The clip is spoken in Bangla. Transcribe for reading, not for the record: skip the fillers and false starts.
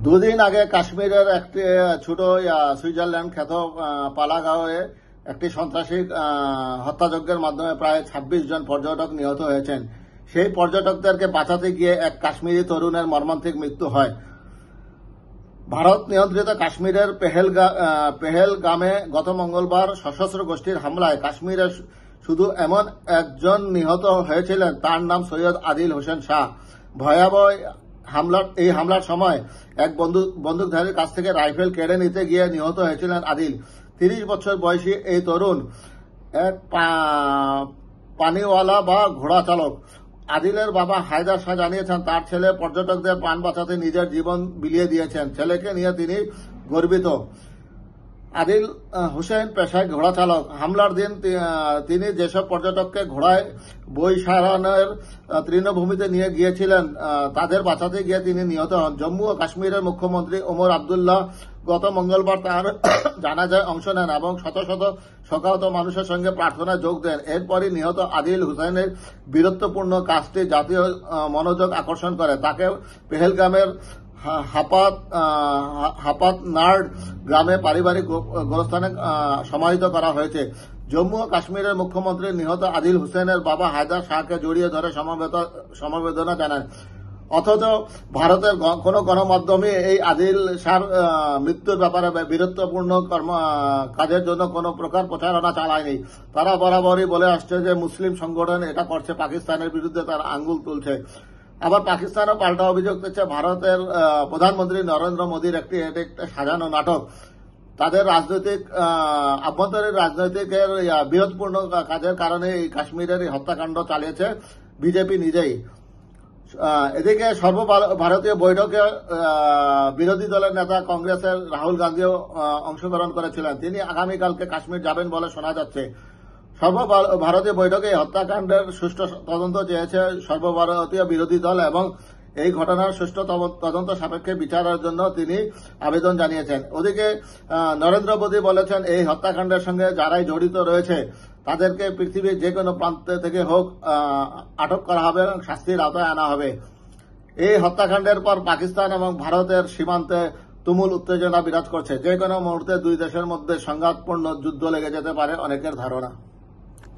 দুদিন আগে কাশ্মীরের একটি ছোট সুইজারল্যান্ড খ্যাত পালাগাঁওয়ে একটি সন্ত্রাসী হত্যাযজ্ঞের মাধ্যমে প্রায় ২৬ জন পর্যটক নিহত হয়েছেন। সেই পর্যটকদেরকে বাঁচাতে গিয়ে এক কাশ্মীরি তরুণের মর্মান্তিক মৃত্যু হয়। ভারত নিয়ন্ত্রিত কাশ্মীরের পেহেলগামে গত মঙ্গলবার সশস্ত্র গোষ্ঠীর হামলায় কাশ্মীরে শুধু এমন একজন নিহত হয়েছিলেন, তার নাম সৈয়দ আদিল হোসেন শাহ। ভয়াবহ এই হামলার সময় এক বন্দুকধারীর কাছ থেকে রাইফেল কেড়ে নিতে গিয়ে নিহত হয়েছিলেন আদিল। ৩০ বছর বয়সী এই তরুণ এক পানিওয়ালা বা ঘোড়া চালক। আদিলের বাবা হায়দার শাহ জানিয়েছেন, তার ছেলে পর্যটকদের প্রাণ বাঁচাতে নিজের জীবন বিলিয়ে দিয়েছেন। ছেলেকে নিয়ে তিনি গর্বিত। আদিল হোসেন পেশায় ঘোড়া চালক। হামলার দিন তিনি যেসব পর্যটককে ঘোড়ায় বৈশারানের তৃণভূমিতে নিয়ে গিয়েছিলেন, তাদের বাঁচাতে গিয়ে তিনি নিহত হন। জম্মু ও কাশ্মীরের মুখ্যমন্ত্রী ওমর আবদুল্লাহ গত মঙ্গলবার তার জানাজায় অংশ নেন এবং শত শত শোকাহত মানুষের সঙ্গে প্রার্থনায় যোগ দেন। এরপরই নিহত আদিল হোসেনের বীরত্বপূর্ণ কাজটি জাতীয় মনোযোগ আকর্ষণ করে। তাকে পেহেলগামের হাপাত নার্ড গ্রামে পারিবারিক গোরস্থানে সমাহিত করা হয়েছে। জম্মু ও কাশ্মীরের মুখ্যমন্ত্রী নিহত আদিল হোসেনের বাবা হায়দার শাহকে জড়িয়ে ধরে সমবেদনা জানান। অথচ ভারতের কোন গণমাধ্যমে এই আদিল শাহর মৃত্যুর ব্যাপারে বীরত্বপূর্ণ কাজের জন্য কোন প্রকার প্রচারণা চালায়নি। তারা বরাবরই বলে আসছে যে মুসলিম সংগঠন এটা করছে, পাকিস্তানের বিরুদ্ধে তারা আঙ্গুল তুলছে। আবার পাকিস্তানও পাল্টা অভিযোগ দিচ্ছে ভারতের প্রধানমন্ত্রী নরেন্দ্র মোদীর একটি সাজানো নাটক। তাদের আভ্যন্তরীণ রাজনৈতিকের বৃহৎপূর্ণ কাজের কারণে এই কাশ্মীরের এই হত্যাকাণ্ড চালিয়েছে বিজেপি নিজেই। এদিকে সর্বভারতীয় বৈঠকে বিরোধী দলের নেতা কংগ্রেসের রাহুল গান্ধীও অংশগ্রহণ করেছিলেন। তিনি আগামীকালকে কাশ্মীর যাবেন বলে শোনা যাচ্ছে। সর্বভারতীয় বৈঠকে হত্যাকাণ্ডের সুষ্ঠু তদন্ত চেয়েছে সর্বভারতীয় বিরোধী দল এবং এই ঘটনার সুষ্ঠু তদন্ত সাপেক্ষে বিচারের জন্য তিনি আবেদন জানিয়েছেন। ওদিকে নরেন্দ্র মোদী বলেছেন, এই হত্যাকাণ্ডের সঙ্গে যারাই জড়িত রয়েছে তাদেরকে পৃথিবীর যে কোনো প্রান্ত থেকে হোক আটক করা হবে এবং শাস্তির আওতায় আনা হবে। এই হত্যাকাণ্ডের পর পাকিস্তান এবং ভারতের সীমান্তে তুমুল উত্তেজনা বিরাজ করছে। যে কোনো মুহূর্তে দুই দেশের মধ্যে সংঘাতপূর্ণ যুদ্ধ লেগে যেতে পারে অনেকের ধারণা।